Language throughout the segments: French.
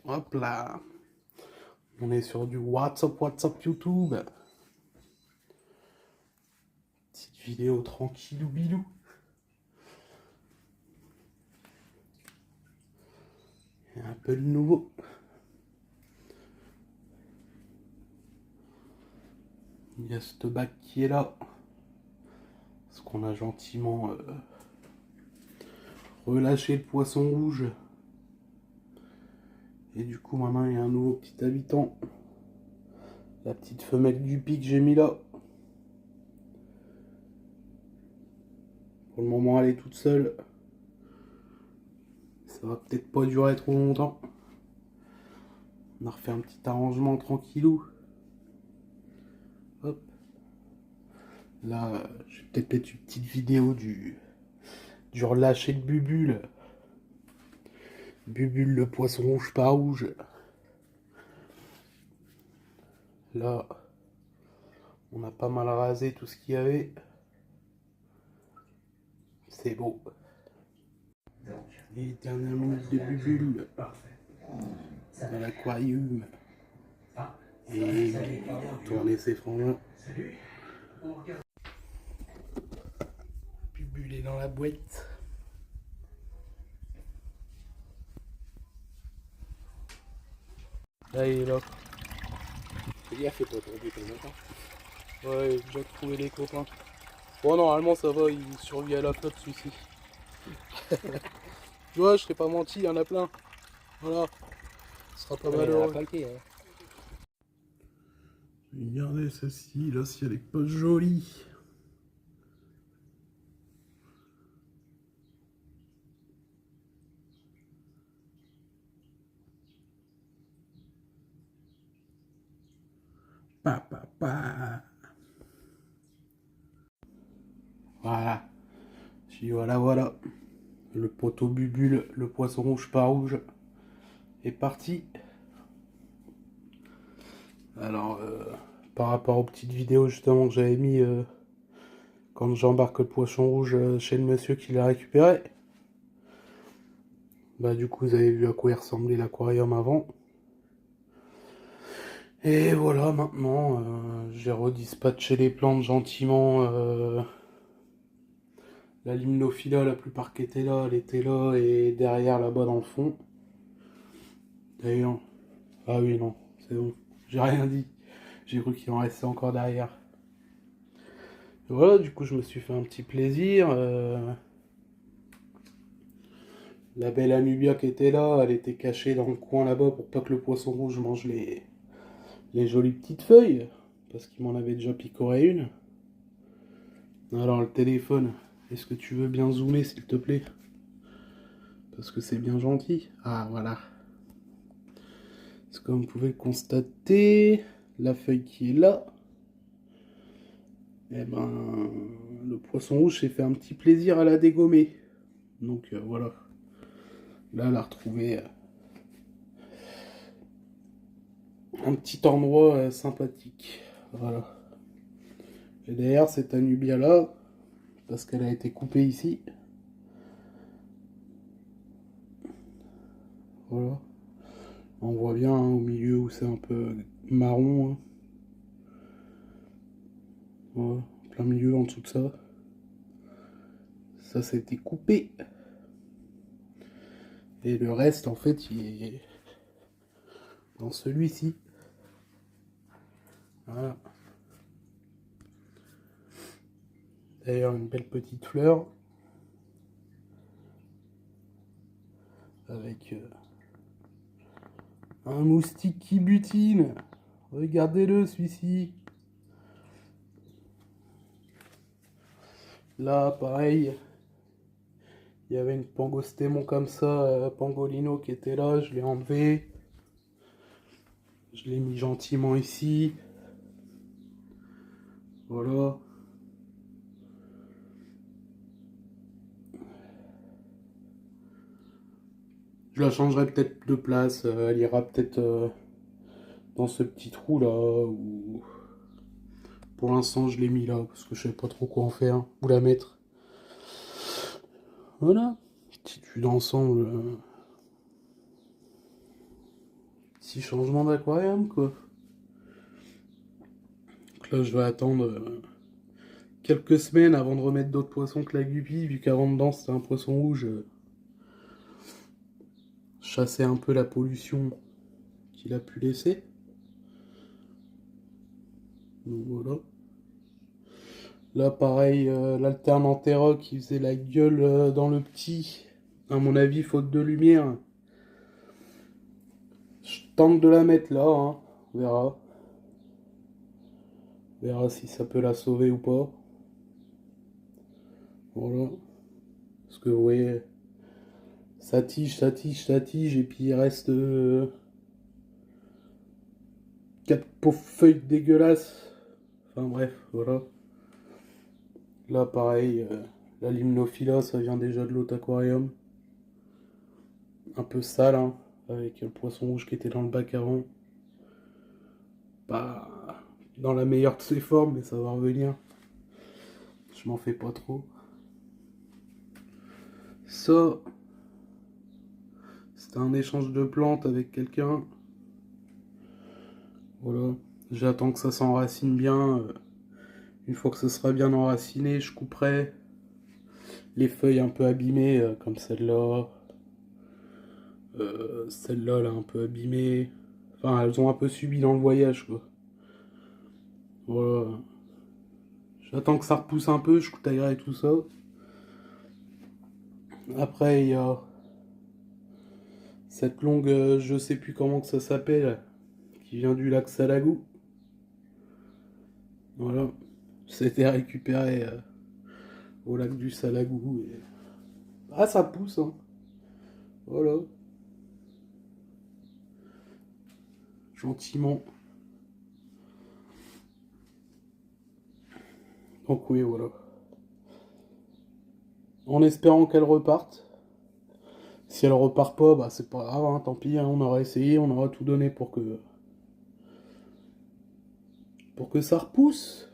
Hop là. On est sur du WhatsApp YouTube. Petite vidéo tranquillou bilou. Et un peu de nouveau. Il y a ce bac qui est là. Parce qu'on a gentiment relâché le poisson rouge. Et du coup maintenant il y a un nouveau petit habitant. La petite femelle du pic que j'ai mis là. Pour le moment elle est toute seule. Ça va peut-être pas durer trop longtemps. On a refait un petit arrangement tranquillou. Hop. Là, je vais peut-être mettre une petite vidéo du relâcher de Bubule. Bubule le poisson rouge pas rouge. Là, on a pas mal rasé tout ce qu'il y avait. C'est beau. Les dernières minutes de Bubule dans l'aquarium. Et il a tourné ses frangins. Bubule est dans la boîte. Là, il est là. Fais gaffe, fais pas tomber ton matin. Ouais, j'ai déjà trouvé les copains. Bon, normalement, ça va, il survit à la flotte, celui-ci. Tu vois, je serais pas menti, il y en a plein. Voilà. Ce sera pas malheureux. Regardez celle-ci, là, si elle est pas jolie. Pa. Voilà. Puis voilà. Le poteau Bubule, le poisson rouge pas rouge, est parti. Alors, par rapport aux petites vidéos justement que j'avais mis quand j'embarque le poisson rouge chez le monsieur qui l'a récupéré. Bah du coup vous avez vu à quoi il ressemblait l'aquarium avant. Et voilà, maintenant j'ai redispatché les plantes gentiment. La limnophila, la plupart qui étaient là, elle était là et derrière là-bas dans le fond. D'ailleurs, ah oui non, c'est bon, j'ai rien dit. J'ai cru qu'il en restait encore derrière. Et voilà, du coup je me suis fait un petit plaisir. La belle Anubia qui était là, elle était cachée dans le coin là-bas pour pas que le poisson rouge mange les jolies petites feuilles. Parce qu'il m'en avait déjà picoré une. Alors le téléphone, est-ce que tu veux bien zoomer s'il te plaît? Parce que c'est bien gentil. Ah voilà. C'est comme vous pouvez le constater, la feuille qui est là. Eh ben, le poisson rouge s'est fait un petit plaisir à la dégommer. Donc voilà. Là, elle a retrouvé un petit endroit sympathique. Voilà. Et derrière cette Anubia là, parce qu'elle a été coupée ici. Voilà. On voit bien hein, au milieu où c'est un peu marron. Hein. Voilà. Plein milieu en dessous de ça. Ça a été coupé. Et le reste en fait il est dans celui-ci. Voilà. D'ailleurs une belle petite fleur. Avec un moustique qui butine. Regardez-le celui-ci. Là pareil. Il y avait une pangostémon comme ça, pangolino qui était là, je l'ai enlevé. Je l'ai mis gentiment ici. Voilà. Je la changerai peut-être de place. Elle ira peut-être dans ce petit trou là. Où... Pour l'instant, je l'ai mis là parce que je sais pas trop quoi en faire. Où la mettre. Voilà. Petite vue d'ensemble. petit changement d'aquarium, quoi. Donc là, je vais attendre quelques semaines avant de remettre d'autres poissons que la guppy, vu qu'avant dedans, c'était un poisson rouge. Chasser un peu la pollution qu'il a pu laisser. Donc voilà. Là, pareil, l'alternant Terra qui faisait la gueule dans le petit. À mon avis, faute de lumière. Je tente de la mettre là, hein. On verra. On verra si ça peut la sauver ou pas. Voilà. Parce que vous voyez, ça tige, ça tige, ça tige, et puis il reste 4 pauvres feuilles dégueulasses. Enfin bref, voilà. Là, pareil, la limnophila, ça vient déjà de l'autre aquarium. Un peu sale, hein, avec le poisson rouge qui était dans le bac avant. Pas dans la meilleure de ses formes, mais ça va revenir. Je m'en fais pas trop. Ça, c'était un échange de plantes avec quelqu'un. Voilà. J'attends que ça s'enracine bien. Une fois que ce sera bien enraciné, je couperai les feuilles un peu abîmées, comme celle-là. Celle-là, là, un peu abîmée. Enfin, elles ont un peu subi dans le voyage, quoi. Voilà. J'attends que ça repousse un peu, je taillerai tout ça. Après, il y a cette longue, je sais plus comment que ça s'appelle, qui vient du lac Salagou. Voilà. C'était récupéré au lac du Salagou. Et... ah, ça pousse, hein. Voilà. Gentiment. Donc oui, voilà. En espérant qu'elle reparte. Si elle repart pas, bah c'est pas grave, hein, tant pis, hein, on aura essayé, on aura tout donné pour que ça repousse.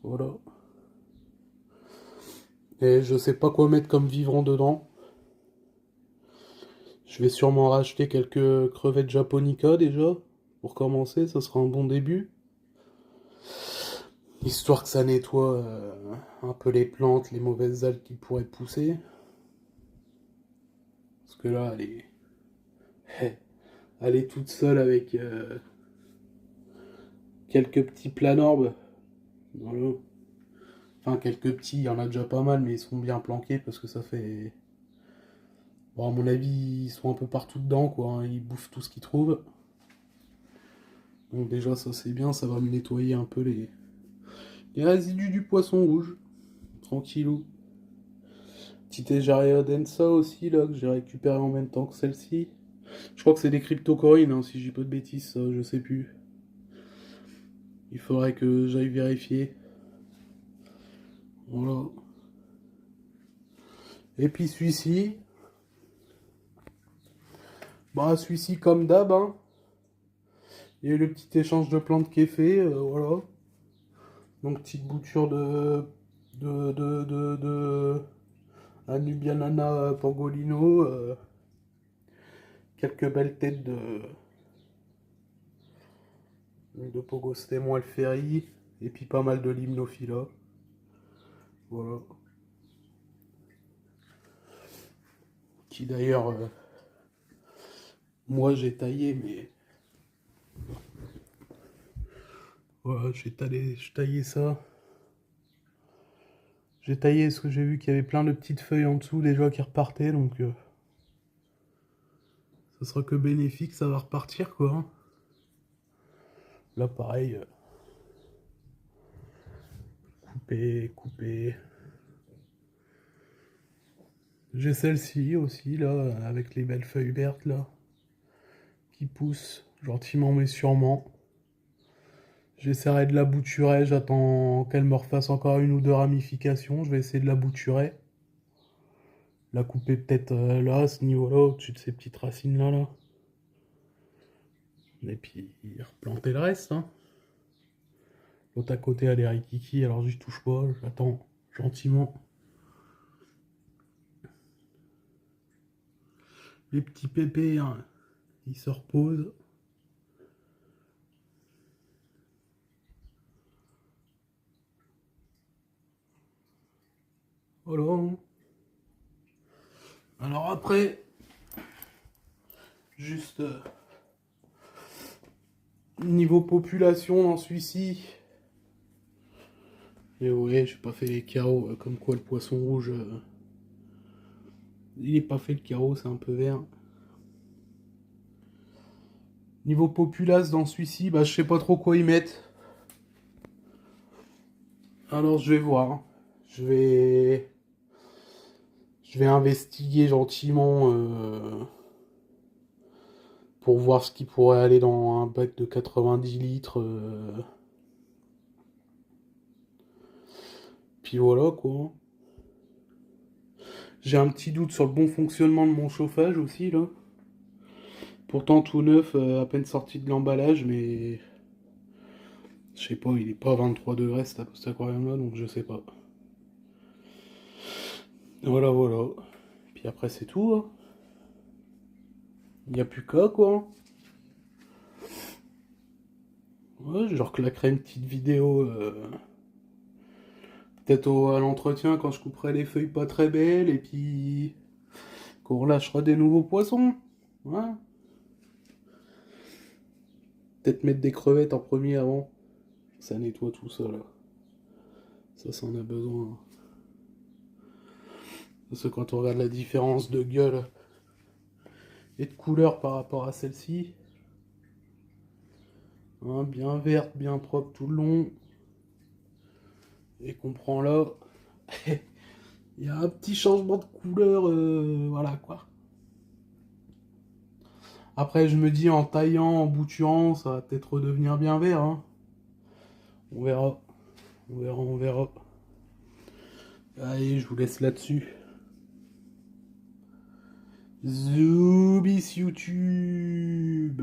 Voilà. Et je sais pas quoi mettre comme vivant dedans. Je vais sûrement racheter quelques crevettes japonica déjà. Pour commencer, ça sera un bon début. Histoire que ça nettoie un peu les plantes, les mauvaises algues qui pourraient pousser. Parce que là, elle est toute seule avec quelques petits planorbes. Voilà. Enfin, quelques petits, il y en a déjà pas mal, mais ils sont bien planqués parce que ça fait... bon, à mon avis, ils sont un peu partout dedans, quoi, hein. Ils bouffent tout ce qu'ils trouvent. Donc déjà, ça c'est bien, ça va me nettoyer un peu les résidus du poisson rouge. Tranquillou. Petite Egeria densa aussi, là, que j'ai récupéré en même temps que celle-ci. Je crois que c'est des cryptocorines, hein, si j'ai pas de bêtises, ça, je sais plus. Il faudrait que j'aille vérifier. Voilà. Et puis celui-ci. Bah, celui-ci, comme d'hab, hein. Il y a eu le petit échange de plantes qui est fait, voilà. Donc, petite bouture de Anubianana pangolino. Quelques belles têtes de Pogostemon alferi. Et puis pas mal de limnophila. Voilà. Qui d'ailleurs, moi j'ai taillé, mais voilà, j'ai taillé ça. J'ai taillé parce que j'ai vu qu'il y avait plein de petites feuilles en dessous déjà qui repartaient, donc ça sera que bénéfique, ça va repartir quoi, hein. Là pareil, couper, couper. J'ai celle-ci aussi là, avec les belles feuilles vertes là, qui poussent gentiment mais sûrement. J'essaierai de la bouturer, j'attends qu'elle me refasse encore une ou deux ramifications, je vais essayer de la bouturer. La couper peut-être là, à ce niveau-là, au-dessus de ces petites racines là. Et puis replanter le reste, hein. L'autre à côté elle est rikiki, alors j'y touche pas, j'attends gentiment. Les petits pépés, hein, ils se reposent. Voilà. Alors après, juste niveau population dans celui-ci. Et ouais, j'ai pas fait les carreaux, comme quoi le poisson rouge, il est pas fait le carreau, c'est un peu vert. Niveau populace dans celui-ci, bah je sais pas trop quoi y mettre. Alors je vais voir. Je vais, je vais investiguer gentiment pour voir ce qui pourrait aller dans un bac de 90 litres. Puis voilà quoi. J'ai un petit doute sur le bon fonctionnement de mon chauffage aussi là. Pourtant tout neuf, à peine sorti de l'emballage, mais je sais pas, il est pas à 23 degrés cet aquarium là, donc je sais pas. Voilà, voilà. Puis après c'est tout. Hein. Il n'y a plus qu'à quoi. Ouais, je leur claquerai une petite vidéo. Peut-être à l'entretien quand je couperai les feuilles pas très belles et puis qu'on relâchera des nouveaux poissons. Ouais. Peut-être mettre des crevettes en premier avant. Ça nettoie tout ça là. Ça en a besoin. Parce que quand on regarde la différence de gueule et de couleur par rapport à celle-ci, hein, bien verte, bien propre tout le long, et qu'on prend là, il y a un petit changement de couleur, voilà quoi. Après, je me dis en taillant, en bouturant, ça va peut-être redevenir bien vert. Hein. On verra. On verra, on verra. Allez, je vous laisse là-dessus. Zoubis YouTube.